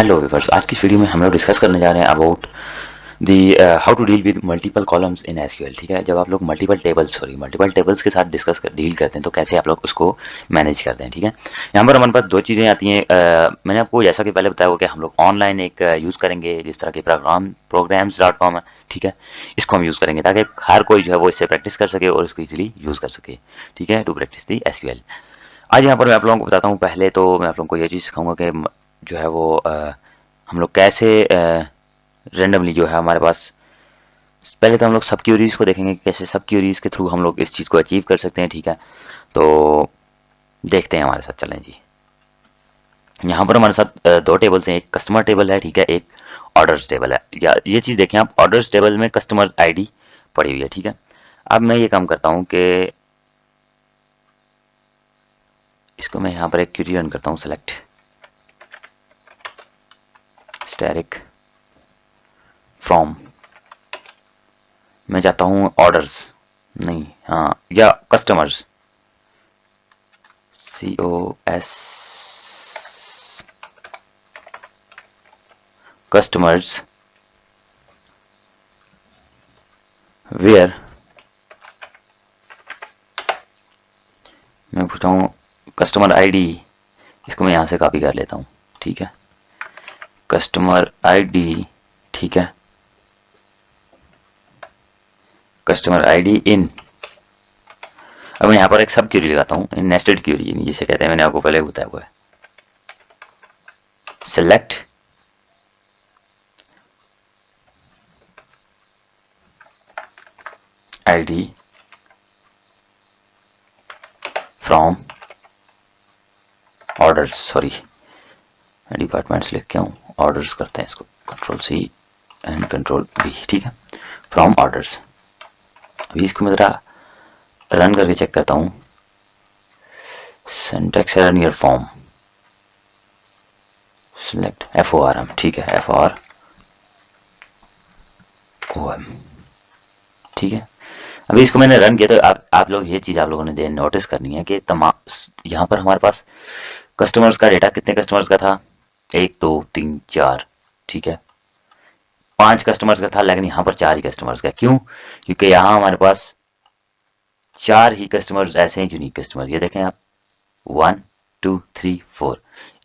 Hello viewers, आज की इस वीडियो में हम लोग डिस्कस करने जा रहे हैं about the how to deal with multiple columns in SQL. ठीक है, जब आप लोग मल्टीपल टेबल्स के साथ डील करते हैं तो कैसे आप लोग उसको मैनेज करते हैं। ठीक है, यहाँ पर हमारे पास दो चीज़ें आती हैं। मैंने आपको जैसा कि पहले बताया हुआ कि हम लोग ऑनलाइन एक यूज़ करेंगे, जिस तरह के प्रोग्राम्स.com है। ठीक है, इसको हम यूज़ करेंगे ताकि हर कोई जो है वो इससे प्रैक्टिस कर सके और इसको ईजिली यूज़ कर सके। ठीक है, टू प्रैक्टिस दी एसक्यूएल। आज यहाँ पर मैं आप लोगों को बताता हूँ। पहले तो मैं आप लोगों को ये चीज़ सिखाऊंगा कि जो है वो हम लोग कैसे रेंडमली जो है हमारे पास, पहले तो हम लोग सब क्यूरीज को देखेंगे कि कैसे सब क्यूरीज के थ्रू हम लोग इस चीज़ को अचीव कर सकते हैं। ठीक है, तो देखते हैं, हमारे साथ चलें जी। यहाँ पर हमारे साथ दो टेबल्स हैं, एक कस्टमर टेबल है, ठीक है, एक ऑर्डर्स टेबल है। या ये चीज़ देखें आप, ऑर्डर्स टेबल में कस्टमर आईडी पड़ी हुई है। ठीक है, अब मैं ये काम करता हूँ कि इसको मैं यहाँ पर एक क्यूरी रन करता हूँ, सेलेक्ट स्टैटिक फ्रॉम, मैं चाहता हूँ ऑर्डर्स, नहीं, हाँ, या कस्टमर्स, COS customers where, मैं पूछता हूँ कस्टमर आईडी, इसको मैं यहाँ से कॉपी कर लेता हूँ। ठीक है, कस्टमर आईडी, ठीक है, कस्टमर आईडी इन, अब मैं यहाँ पर एक सब क्यूरी लगाता हूँ, इन नेस्टेड क्यूरी जिसे कहते हैं, मैंने आपको पहले बताया हुआ है। Select ID from orders, sorry departments लिख के हूँ, ऑर्डर्स करते हैं इसको, Ctrl+C एंड Ctrl+V। ठीक है, फ्रॉम ऑर्डर्स। अभी इसको मैं ज़रा रन करके चेक करता हूँ। Syntax error near form, select FORM, ठीक है, FORM, ठीक है। अभी इसको मैंने रन किया तो आप लोग ये चीज़ आप लोगों ने नोटिस करनी है कि तमाम यहाँ पर हमारे पास कस्टमर्स का डेटा, कितने कस्टमर्स का था, 1 2 3 4, ठीक है, 5 कस्टमर्स का था, लेकिन यहाँ पर 4 ही कस्टमर्स का। क्यों? क्योंकि यहाँ हमारे पास 4 ही कस्टमर्स ऐसे हैं, यूनिक कस्टमर्स। ये देखें आप, 1 2 3 4,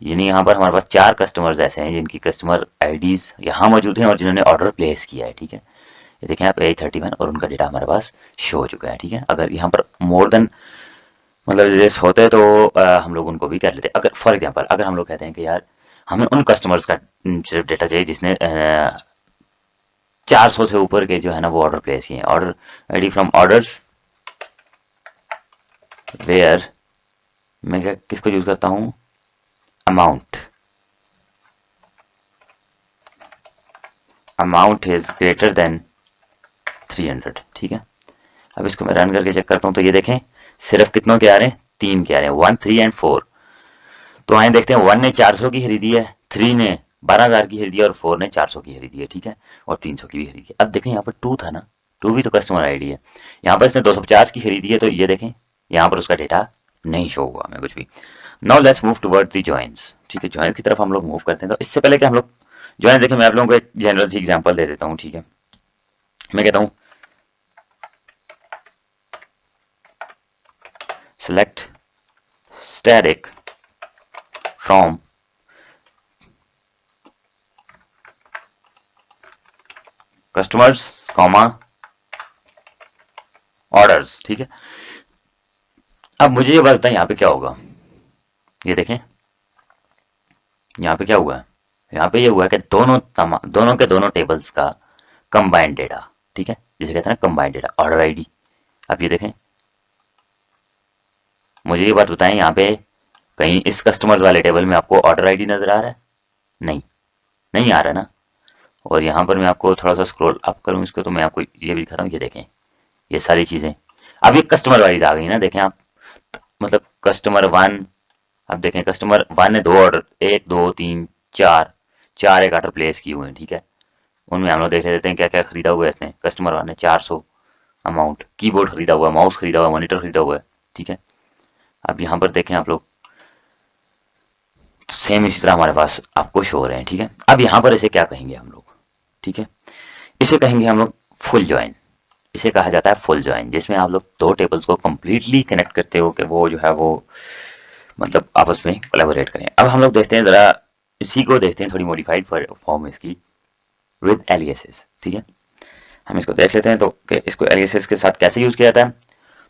यानी यहाँ पर हमारे पास 4 कस्टमर्स ऐसे हैं जिनकी कस्टमर आईडीज यहाँ मौजूद हैं और जिन्होंने ऑर्डर प्लेस किया है। ठीक है, ये देखें आप, A31, और उनका डेटा हमारे पास शो हो चुका है। ठीक है, अगर यहाँ पर मोर देन मतलब रेस होते तो हम लोग उनको भी कर लेते। अगर फॉर एग्जांपल अगर हम लोग कहते हैं कि यार हमें उन कस्टमर्स का सिर्फ डेटा चाहिए जिसने 400 से ऊपर के जो है ना वो ऑर्डर प्लेस किए हैं, order ID from orders where, मैं क्या किसको यूज करता हूँ, amount, amount is greater than 300। ठीक है, अब इसको मैं रन करके चेक करता हूँ तो ये देखें सिर्फ कितनों के आ रहे हैं, 3 के आ रहे हैं, 1 3 एंड 4। तो आए देखते हैं, 1 ने 400 की खरीदी है, 3 ने 12,000 की खरीदी है और 4 ने 400 की खरीदी है। ठीक है, और 300 की भी खरीदी है। अब देखें यहाँ पर 2 था ना, 2 भी तो कस्टमर आईडी है। यहाँ पर इसने 250 की खरीदी है, तो ये देखें यहाँ पर उसका डेटा नहीं शो हुआ हमें कुछ भी। Now let's move towards the joins. ठीक है, जॉइंस की तरफ हम लोग मूव करते हैं। तो इससे पहले कि हम लोग जॉइंस देखें, मैं आप लोगों को एक जनरल सी एग्जांपल दे देता हूँ। ठीक है, मैं कहता हूँ select static from customers comma orders. ठीक है, अब मुझे ये बात बताएं यहाँ पे क्या होगा। ये देखें यहाँ पे क्या हुआ है, यहाँ पे ये हुआ है कि दोनों के दोनों टेबल्स का कंबाइंड डेटा, ठीक है, जिसे कहते हैं ना कंबाइंड डेटा, ऑर्डर आईडी। अब ये देखें, मुझे ये बात बताएं, यहाँ पे कहीं इस कस्टमर्स वाले टेबल में आपको ऑर्डर आईडी नजर आ रहा है? नहीं, नहीं आ रहा ना। और यहाँ पर मैं आपको थोड़ा सा स्क्रॉल अप करूँ इसको, तो मैं आपको ये भी दिखाता हूँ। ये देखें, ये सारी चीजें, अब ये कस्टमर वाइज आ गई ना। देखें आप, मतलब कस्टमर 1, अब देखें कस्टमर 1 ने 2 ऑर्डर, 1 2 3 4, 4 एक ऑर्डर प्लेस किए हुए हैं। ठीक है, उनमें हम लोग देख लेते हैं क्या क्या खरीदा हुआ है इसने। कस्टमर 1 ने 400 अमाउंट, कीबोर्ड खरीदा हुआ है, माउस खरीदा हुआ है, मॉनिटर खरीदा हुआ है। ठीक है, अब यहाँ पर देखें आप लोग, सेम इसी तरह हमारे पास आपको शो हो रहे हैं, ठीक है। अब यहाँ पर इसे क्या कहेंगे हम लोग, ठीक है, इसे कहेंगे हम लोग फुल ज्वाइन। इसे कहा जाता है फुल ज्वाइन, जिसमें आप लोग दो टेबल्स को कंप्लीटली कनेक्ट करते हो कि वो जो है वो मतलब आपस में कोलैबोरेट करें। अब हम लोग देखते हैं जरा, इसी को देखते हैं थोड़ी मॉडिफाइड फॉर्म इसकी विद एलियासेस, ठीक है। हम इसको देख लेते हैं तो कि इसको एलियासेस के साथ कैसे यूज किया जाता है।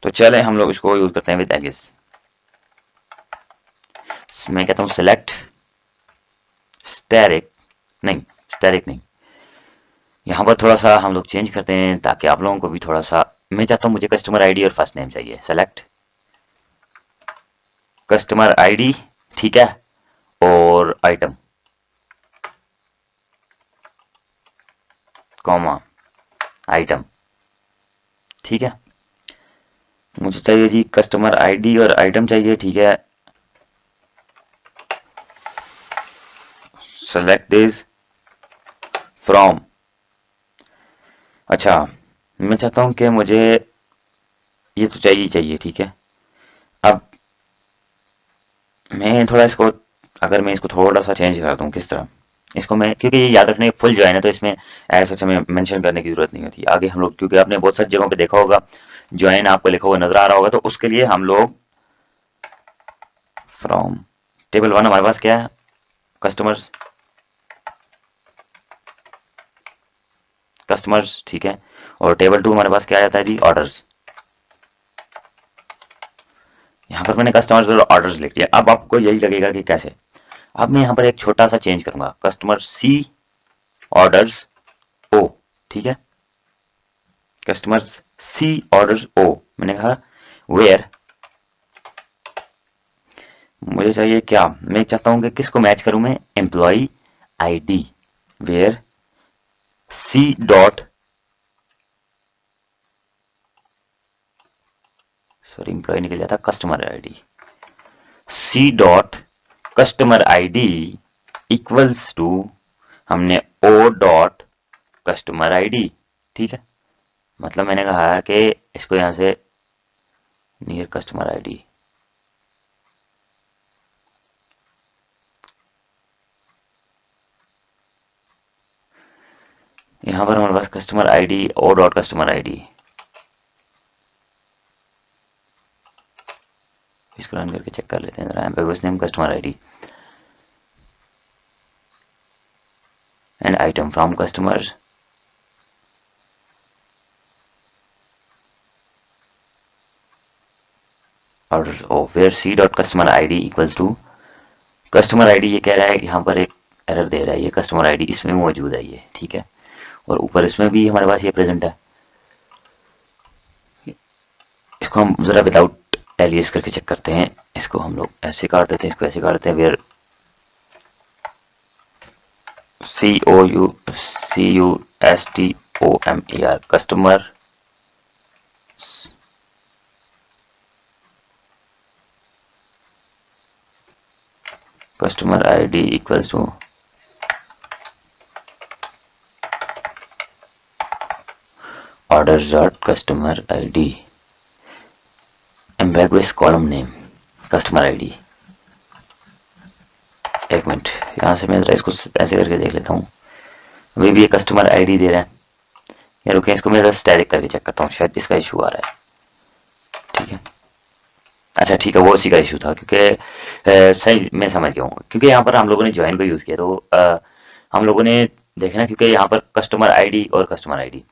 तो चले हम लोग इसको यूज करते हैं विद एलियास। मैं कहता हूँ सेलेक्ट स्टैटिक, नहीं स्टैटिक नहीं, यहाँ पर थोड़ा सा हम लोग चेंज करते हैं ताकि आप लोगों को भी थोड़ा सा, मैं चाहता हूँ मुझे कस्टमर आईडी और फर्स्ट नेम चाहिए। सेलेक्ट कस्टमर आईडी, ठीक है, और आइटम कॉमा आइटम, ठीक है। मुझे चाहिए जी कस्टमर आईडी और आइटम चाहिए, ठीक है। सेलेक्ट दिस फ्रॉम, अच्छा मैं चाहता हूं कि मुझे ये तो चाहिए चाहिए, ठीक है। अब मैं थोड़ा इसको, अगर मैं इसको थोड़ा सा चेंज कर दूं, किस तरह इसको मैं, क्योंकि ये याद रखने फुल ज्वाइन है तो इसमें ऐसा हमें मेंशन करने की जरूरत नहीं होती आगे हम लोग, क्योंकि आपने बहुत सारी जगहों पे देखा होगा ज्वाइन आपको लिखा हुआ नजर आ रहा होगा, तो उसके लिए हम लोग फ्रॉम टेबल वन हमारे पास क्या है, कस्टमर्स, कस्टमर्स, ठीक है, और टेबल टू हमारे पास क्या आता है जी, ऑर्डर्स। यहाँ पर मैंने कस्टमर्स और ऑर्डर्स लिख दिया। अब आपको यही लगेगा कि कैसे, अब मैं यहाँ पर एक छोटा सा चेंज करूंगा, कस्टमर सी ऑर्डर्स ओ, ठीक है, कस्टमर्स सी ऑर्डर्स ओ। मैंने कहा वेयर, मुझे चाहिए क्या, मैं चाहता हूं कि किसको मैच करूं मैं, employee ID, where C dot, sorry employee निकल जाता, customer ID, C dot customer ID equals to, हमने ओ डॉट कस्टमर आईडी, ठीक है। मतलब मैंने कहा है कि इसको यहां से नियर कस्टमर आईडी, यहां पर हमारे पास customer ID O dot customer ID, इसको रन करके चेक कर लेते हैं जरा, employ name customer ID and item from customer, order O where C dot customer ID equals to customer ID. ये कह रहा है कि यहाँ पर एक एरर दे रहा है, ये कस्टमर आईडी इसमें मौजूद है ये, ठीक है, और ऊपर इसमें भी हमारे पास ये प्रेजेंट है। इसको हम जरा विदाउट एलियस करके चेक करते हैं, इसको हम लोग ऐसे काट देते हैं, इसको ऐसे काट देते हैं, where CUSTOMER customer customer ID equals to order dot customer ID ambiguous column name customer ID. एक मिनट, यहाँ से मैं इसको ऐसे करके देख लेता हूँ, अभी भी ये कस्टमर आईडी दे रहा है। या रुके, इसको मैं स्टैटिक करके चेक करता हूँ, शायद इसका इशू आ रहा है, ठीक है। अच्छा ठीक है, वो उसी का इशू था, क्योंकि सही मैं समझ गया हूँ, क्योंकि यहाँ पर हम लोगों ने ज्वाइन को यूज़ किया तो हम लोगों ने देखा ना, क्योंकि यहाँ पर कस्टमर आईडी और कस्टमर आईडी,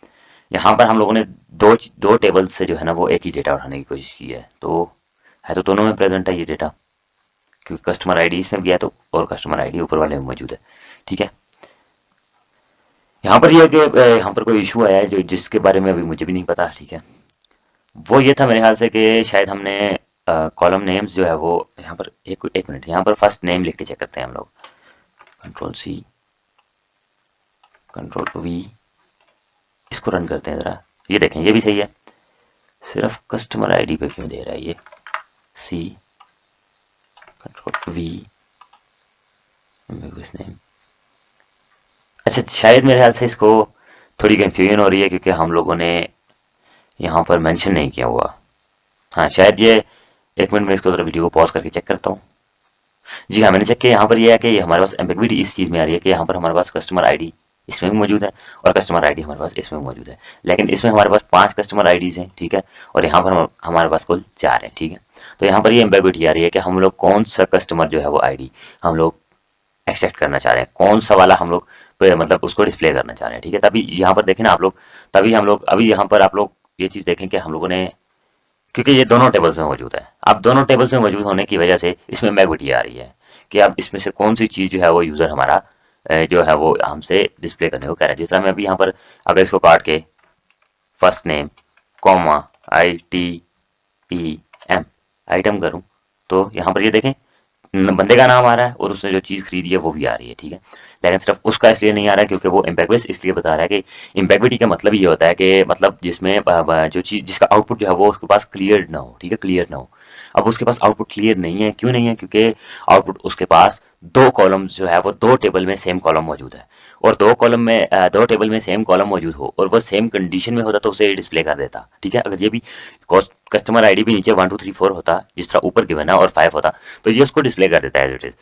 यहाँ पर हम लोगों ने दो दो टेबल से जो है ना वो एक ही डेटा उठाने की कोशिश की है तो दोनों में प्रेजेंट है ये डेटा, क्योंकि कस्टमर आईडी इसमें भी है तो, और कस्टमर आईडी ऊपर वाले में मौजूद है, ठीक है। यहाँ पर यह कि यहाँ पर कोई इशू आया है जो जिसके बारे में अभी मुझे भी नहीं पता, ठीक है। वो ये था मेरे ख्याल से कि शायद हमने कॉलम नेम्स जो है वो यहाँ पर, एक मिनट, यहाँ पर फर्स्ट नेम लिख के चेक करते हैं हम लोग, कंट्रोल सी कंट्रोल वी, इसको रन करते हैं जरा, ये देखें ये भी सही है, सिर्फ कस्टमर आईडी पे क्यों दे रहा है ये, सी कंट्रोल वी नेम। अच्छा शायद मेरे ख्याल से इसको थोड़ी कंफ्यूजन हो रही है, क्योंकि हम लोगों ने यहाँ पर मेंशन नहीं किया हुआ। हाँ शायद ये, एक मिनट में इसको जरा वीडियो को पॉज करके चेक करता हूँ। जी हाँ, मैंने चेक किया, यहाँ पर ये है कि हमारे पास एम्बिग्विटी इस चीज़ में आ रही है कि यहाँ पर हमारे पास कस्टमर आईडी इसमें भी मौजूद है और कस्टमर आईडी हमारे पास इसमें भी मौजूद है। लेकिन इसमें हमारे पास 5 कस्टमर आईडीज़ हैं, ठीक है? और यहाँ पर हमारे पास कुल 4 हैं, ठीक है? तो यहाँ पर ये एम्बिग्विटी आ रही है कि हम लोग कौन-सा कस्टमर जो है वो आईडी हम लोग एक्सट्रैक्ट करना चाह रहे हैं, कौन-सा वाला हम लोग मतलब उसको डिस्प्ले करना चाह रहे हैं, ठीक है? तभी यहाँ पर देखें ना आप लोग, तभी हम लोग अभी यहाँ पर आप लोग ये चीज़ देखें कि हम लोगों ने, क्योंकि ये दोनों टेबल्स में मौजूद है। अब दोनों टेबल्स में मौजूद होने की वजह से इसमें एम्बिग्विटी आ रही है कि अब इसमें से कौन सी चीज़ जो है वो यूज़र हमारा जो है वो हमसे डिस्प्ले करने को कह रहा है। जिस तरह मैं अभी यहाँ पर अगर इसको काट के first name comma ITEM item करूँ तो यहाँ पर ये देखें बंदे का नाम आ रहा है और उसने जो चीज़ खरीदी है वो भी आ रही है, ठीक है? लेकिन सिर्फ उसका इसलिए नहीं आ रहा है क्योंकि वो इम्पैक्टवेस इसलिए बता रहा है कि इम्पैक्टिविटी का मतलब ये होता है कि मतलब जिसमें जो चीज़ जिसका आउटपुट जो है वो उसके पास क्लियर ना हो, ठीक है? क्लियर ना हो। अब उसके पास आउटपुट क्लियर नहीं है, क्यों नहीं है? क्योंकि आउटपुट उसके पास 2 कॉलम्स जो है वो 2 टेबल में सेम कॉलम मौजूद है और 2 कॉलम में 2 टेबल में सेम कॉलम मौजूद हो और वो सेम कंडीशन में होता तो उसे डिस्प्ले कर देता, ठीक है? अगर ये भी कस्टमर आईडी भी नीचे 1 2 3 4 होता जिस तरह ऊपर गिवन है और 5 होता तो ये उसको डिस्प्ले कर देता है एज इट इज।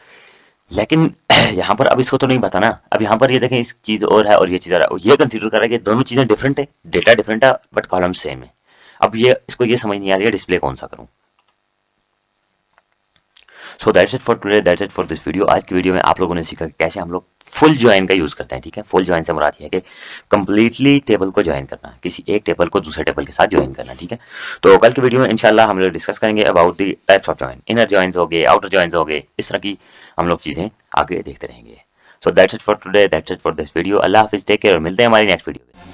लेकिन यहाँ पर अब इसको तो नहीं पता ना, अब यहाँ पर ये देखें इस चीज और है और ये चीज और है, ये कंसीडर कर रहा है कि दोनों चीजें डिफरेंट है, डेटा डिफरेंट है बट कॉलम सेम है। अब ये इसको ये समझ नहीं आ रही है डिस्प्ले कौन सा करूं। सो that's it for today, that's it for this video. आज की वीडियो में आप लोगों ने सीखा कि कैसे हम लोग फुल ज्वाइन का यूज करते हैं, ठीक है? फुल ज्वाइन से मुराद ये है कि कंप्लीटली टेबल को ज्वाइन करना, किसी एक टेबल को दूसरे टेबल के साथ ज्वाइन करना, ठीक है? तो कल की वीडियो में इंशाल्लाह हम लोग डिस्कस करेंगे about the types of join, inner joins हो गए, आउटर ज्वाइंस हो गए, इस तरह की हम लोग चीजें आगे देखते रहेंगे। So that's it for today, that's it for this video. अल्लाह हाफिज, टेक केयर और मिलते हैं हमारी नेक्स्ट वीडियो में।